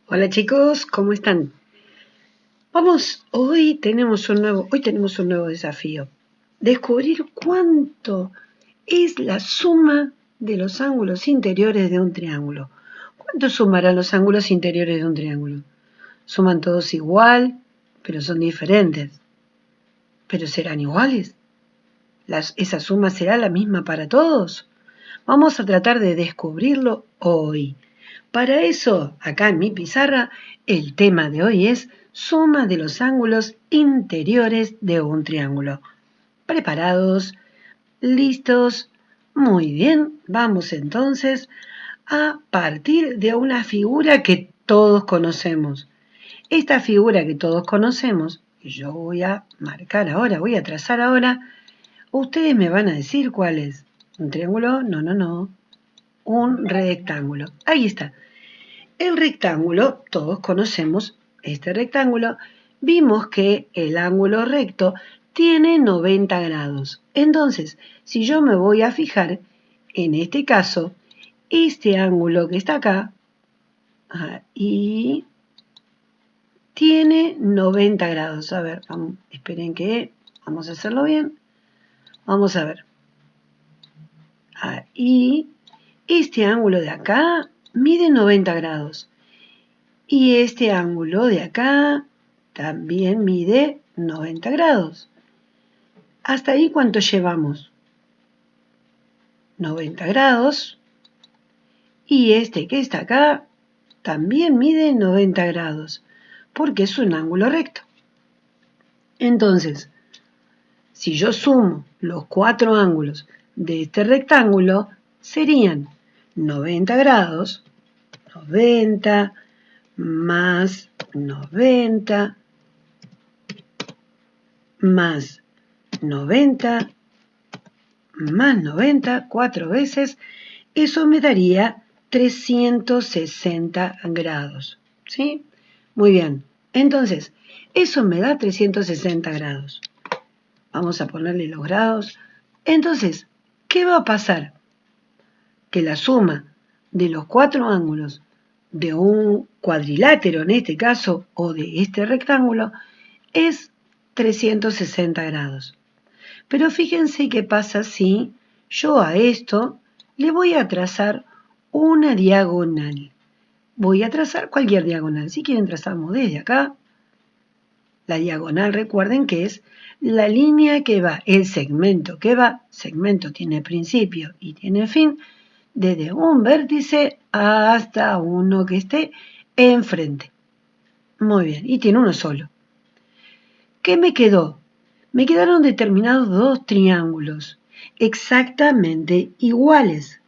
Hola chicos, ¿cómo están? Hoy tenemos un nuevo desafío. Descubrir cuánto es la suma de los ángulos interiores de un triángulo. ¿Cuánto sumarán los ángulos interiores de un triángulo? Suman todos igual, pero son diferentes. ¿Pero serán iguales? ¿Esa suma será la misma para todos? Vamos a tratar de descubrirlo hoy. Para eso, acá en mi pizarra, el tema de hoy es suma de los ángulos interiores de un triángulo. ¿Preparados? ¿Listos? Muy bien, vamos entonces a partir de una figura que todos conocemos. Esta figura que todos conocemos, que yo voy a marcar ahora, voy a trazar ahora, ustedes me van a decir cuál es. ¿Un triángulo? No. Un rectángulo. Ahí está. El rectángulo, todos conocemos este rectángulo, vimos que el ángulo recto tiene 90 grados. Entonces, si yo me voy a fijar, en este caso, este ángulo que está acá, y tiene 90 grados. A ver, esperen que vamos a hacerlo bien. Vamos a ver. Y este ángulo de acá mide 90 grados. Y este ángulo de acá también mide 90 grados. ¿Hasta ahí cuánto llevamos? 90 grados. Y este que está acá también mide 90 grados, porque es un ángulo recto. Entonces, si yo sumo los 4 ángulos de este rectángulo, serían 90 grados, 90 más 90 más 90 más 90, 4 veces, eso me daría 360 grados. ¿Sí? Muy bien. Entonces, eso me da 360 grados. Vamos a ponerle los grados. Entonces, ¿qué va a pasar? Que la suma de los 4 ángulos de un cuadrilátero, en este caso, o de este rectángulo, es 360 grados. Pero fíjense qué pasa si yo a esto le voy a trazar una diagonal. Voy a trazar cualquier diagonal. Si quieren trazamos desde acá. La diagonal, recuerden que es la línea que va, el segmento que va, segmento tiene principio y tiene fin, desde un vértice hasta uno que esté enfrente. Muy bien, y tiene uno solo. ¿Qué me quedó? Me quedaron determinados 2 triángulos exactamente iguales.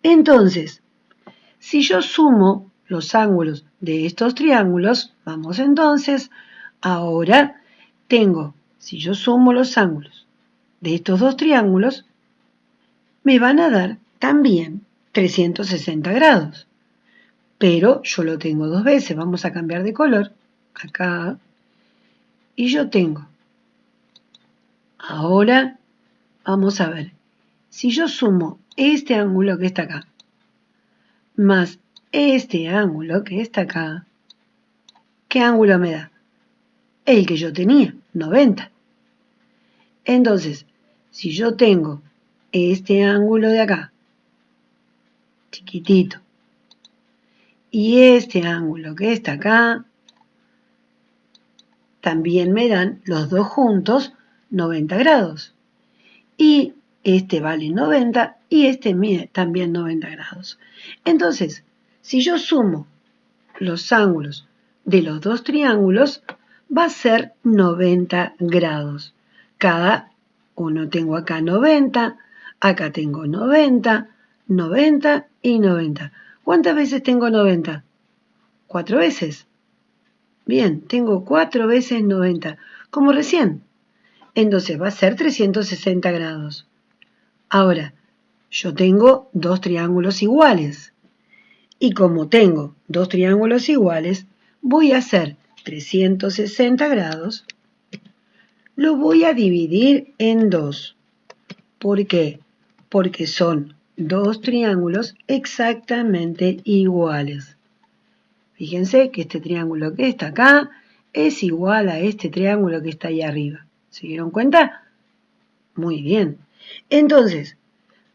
Entonces, si yo sumo los ángulos de estos triángulos, vamos entonces, ahora tengo, si yo sumo los ángulos de estos 2 triángulos, me van a dar también 360 grados. Pero yo lo tengo 2 veces, vamos a cambiar de color, acá, y yo tengo, ahora vamos a ver, si yo sumo este ángulo que está acá, más este ángulo que está acá, ¿qué ángulo me da? El que yo tenía, 90. Entonces, si yo tengo este ángulo de acá, chiquitito, y este ángulo que está acá, también me dan los dos juntos 90 grados. Y este vale 90 y este mide también 90 grados. Entonces, si yo sumo los ángulos de los 2 triángulos, va a ser 90 grados. Cada uno tengo acá 90, acá tengo 90, 90 y 90. ¿Cuántas veces tengo 90? 4 veces. Bien, tengo 4 veces 90, como recién. Entonces va a ser 360 grados. Ahora, yo tengo 2 triángulos iguales. Y como tengo 2 triángulos iguales, voy a hacer 360 grados, lo voy a dividir en 2. ¿Por qué? Porque son 2 triángulos exactamente iguales. Fíjense que este triángulo que está acá es igual a este triángulo que está ahí arriba. ¿Se dieron cuenta? Muy bien. Entonces,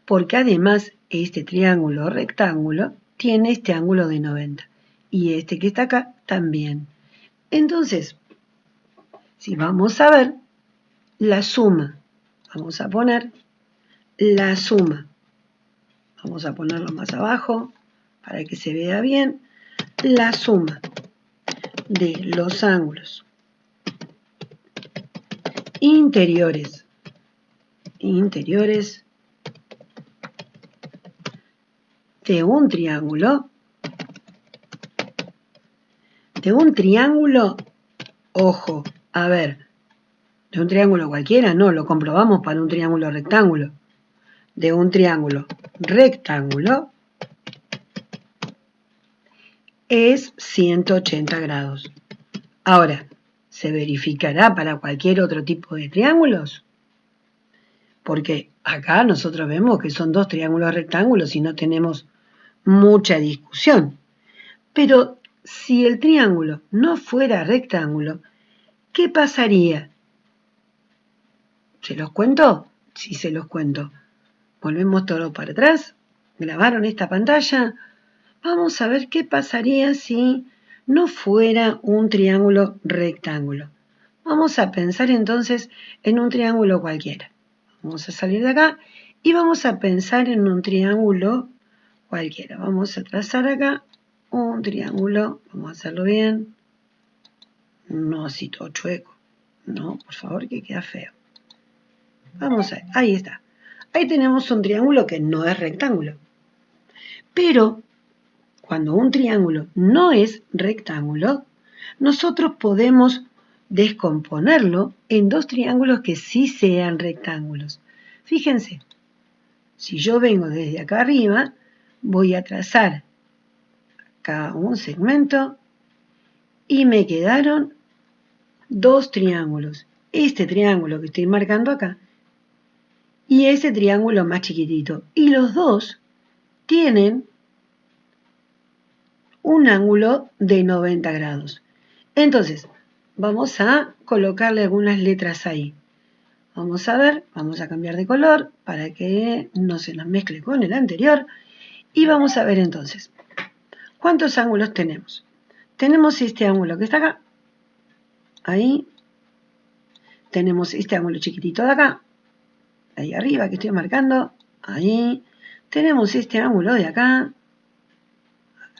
porque además este triángulo rectángulo tiene este ángulo de 90. Y este que está acá también. Entonces, si vamos a ver la suma, vamos a poner la suma. Vamos a ponerlo más abajo para que se vea bien. La suma de los ángulos interiores de un triángulo, ojo, a ver, de un triángulo cualquiera, no, lo comprobamos para un triángulo rectángulo. De un triángulo rectángulo es 180 grados. Ahora, ¿se verificará para cualquier otro tipo de triángulos? Porque acá nosotros vemos que son dos triángulos rectángulos y no tenemos mucha discusión. Pero si el triángulo no fuera rectángulo, ¿qué pasaría? ¿Se los cuento? Sí, se los cuento. Volvemos todo para atrás. ¿Grabaron esta pantalla? Vamos a ver qué pasaría si no fuera un triángulo rectángulo. Vamos a pensar entonces en un triángulo cualquiera. Vamos a salir de acá y vamos a pensar en un triángulo cualquiera. Vamos a trazar acá un triángulo. Vamos a hacerlo bien. No así todo chueco. No, por favor, que queda feo. Vamos a ver. Ahí está. Ahí tenemos un triángulo que no es rectángulo. Pero cuando un triángulo no es rectángulo, nosotros podemos descomponerlo en dos triángulos que sí sean rectángulos. Fíjense, si yo vengo desde acá arriba, voy a trazar acá un segmento y me quedaron dos triángulos. Este triángulo que estoy marcando acá y ese triángulo más chiquitito. Y los dos tienen un ángulo de 90 grados. Entonces, vamos a colocarle algunas letras ahí. Vamos a ver, vamos a cambiar de color para que no se nos mezcle con el anterior. Y vamos a ver entonces, ¿cuántos ángulos tenemos? Tenemos este ángulo que está acá. Ahí. Tenemos este ángulo chiquitito de acá. Ahí arriba que estoy marcando. Ahí. Tenemos este ángulo de acá.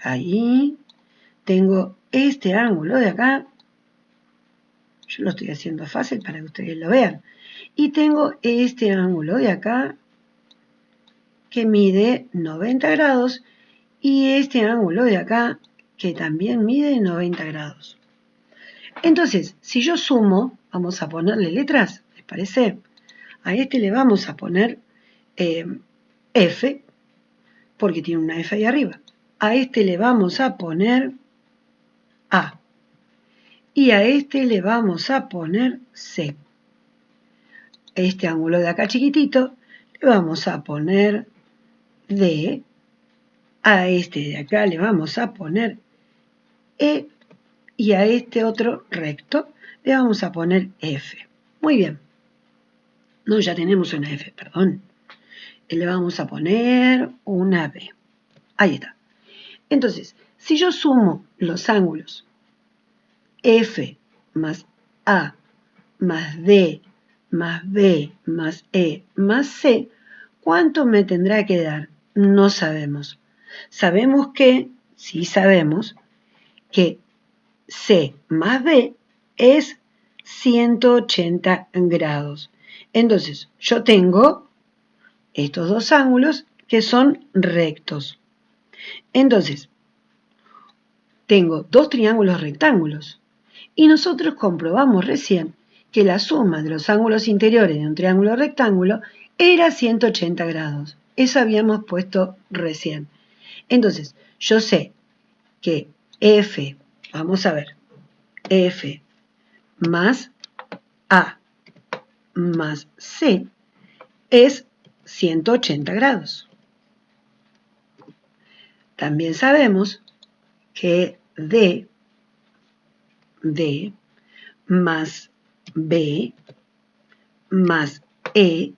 Ahí. Tengo este ángulo de acá. Yo lo estoy haciendo fácil para que ustedes lo vean. Y tengo este ángulo de acá que mide 90 grados y este ángulo de acá que también mide 90 grados. Entonces, si yo sumo, vamos a ponerle letras, ¿les parece? A este le vamos a poner F, porque tiene una F ahí arriba. A este le vamos a poner A. Y a este le vamos a poner C. Este ángulo de acá chiquitito le vamos a poner D. A este de acá le vamos a poner E. Y a este otro recto le vamos a poner F. Muy bien. No, ya tenemos una F, perdón. Y le vamos a poner una B. Ahí está. Entonces, si yo sumo los ángulos F más A más D más B más E más C, ¿cuánto me tendrá que dar? No sabemos. Sí sabemos que C más D es 180 grados. Entonces, yo tengo estos dos ángulos que son rectos. Entonces, tengo dos triángulos rectángulos. Y nosotros comprobamos recién que la suma de los ángulos interiores de un triángulo rectángulo era 180 grados. Eso habíamos puesto recién. Entonces, yo sé que F, vamos a ver, F más A más C es 180 grados. También sabemos que D más B más E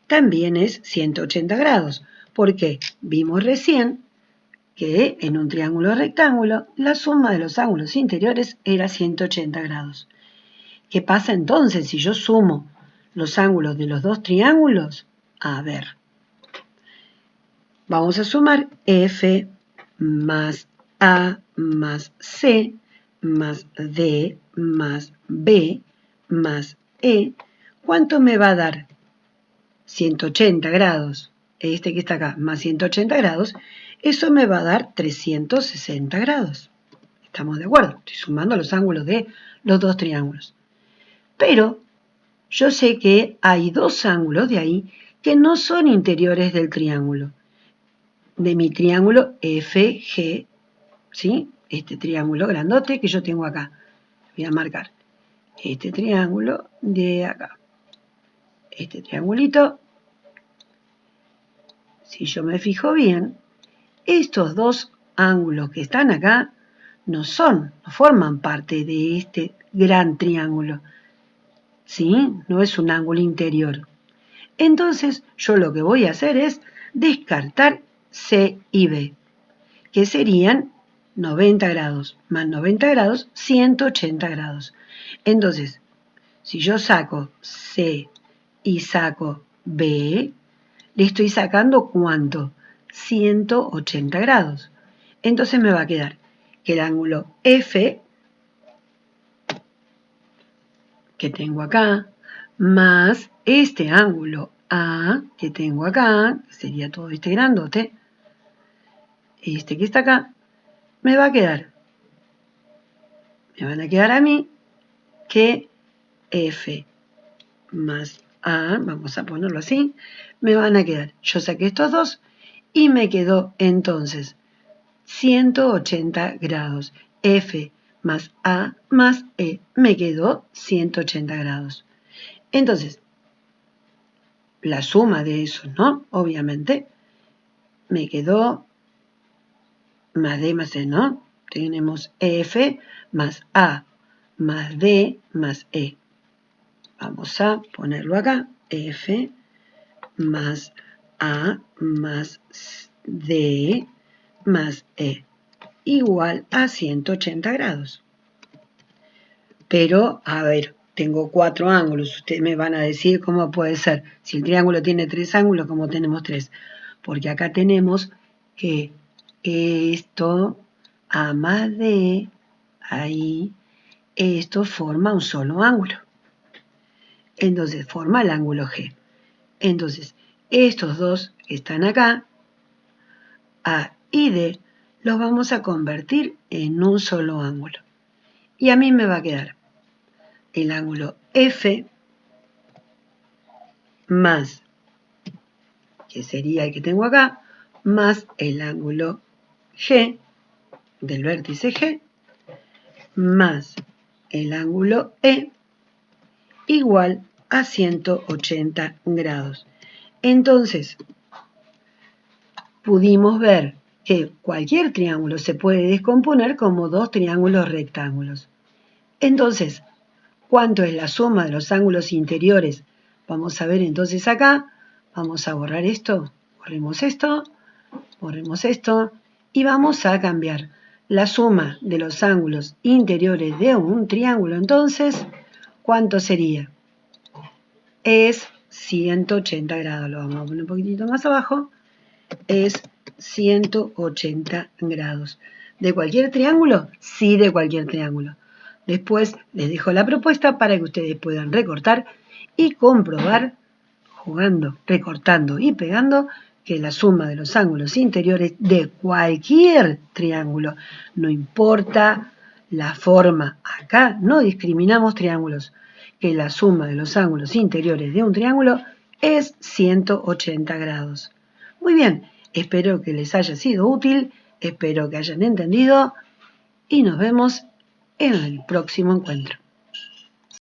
también es 180 grados. Porque vimos recién que en un triángulo rectángulo la suma de los ángulos interiores era 180 grados. ¿Qué pasa entonces si yo sumo los ángulos de los dos triángulos? A ver, vamos a sumar F más A más C más D más B más E. ¿Cuánto me va a dar? 180 grados. Este que está acá, más 180 grados, eso me va a dar 360 grados. ¿Estamos de acuerdo? Estoy sumando los ángulos de los dos triángulos. Pero yo sé que hay dos ángulos de ahí que no son interiores del triángulo. De mi triángulo FG, ¿sí? Este triángulo grandote que yo tengo acá. Voy a marcar este triángulo de acá. Este triangulito. Si yo me fijo bien, estos dos ángulos que están acá no forman parte de este gran triángulo. ¿Sí? No es un ángulo interior. Entonces, yo lo que voy a hacer es descartar C y B, que serían 90 grados, más 90 grados, 180 grados. Entonces, si yo saco C y saco B, le estoy sacando ¿cuánto? 180 grados. Entonces me va a quedar que el ángulo F, que tengo acá, más este ángulo A, que tengo acá, sería todo este grandote, este que está acá, me van a quedar a mí que F más A, vamos a ponerlo así, me van a quedar, yo saqué estos dos y me quedó entonces 180 grados. F más A más E me quedó 180 grados. Entonces, la suma de eso, ¿no? Obviamente, me quedó más D más E, ¿no? Tenemos F más A más D más E. Vamos a ponerlo acá. F más A más D más E igual a 180 grados. Pero, a ver, tengo 4 ángulos. Ustedes me van a decir cómo puede ser. Si el triángulo tiene 3 ángulos, ¿cómo tenemos 3? Porque acá tenemos que esto, A más D, ahí, esto forma un solo ángulo. Entonces, forma el ángulo G. Entonces, estos dos que están acá, A y D, los vamos a convertir en un solo ángulo. Y a mí me va a quedar el ángulo F más, que sería el que tengo acá, más el ángulo G, del vértice G, más el ángulo E, igual a 180 grados. Entonces, pudimos ver que cualquier triángulo se puede descomponer como dos triángulos rectángulos. Entonces, ¿cuánto es la suma de los ángulos interiores? Vamos a ver entonces acá, vamos a borrar esto, borremos esto y vamos a cambiar la suma de los ángulos interiores de un triángulo. Entonces, ¿cuánto sería? Es 180 grados, lo vamos a poner un poquitito más abajo, es 180 grados. ¿De cualquier triángulo? Sí, de cualquier triángulo. Después les dejo la propuesta para que ustedes puedan recortar y comprobar, jugando, recortando y pegando, que la suma de los ángulos interiores de cualquier triángulo, no importa la forma, acá no discriminamos triángulos, que la suma de los ángulos interiores de un triángulo es 180 grados. Muy bien, espero que les haya sido útil, espero que hayan entendido y nos vemos en el próximo encuentro.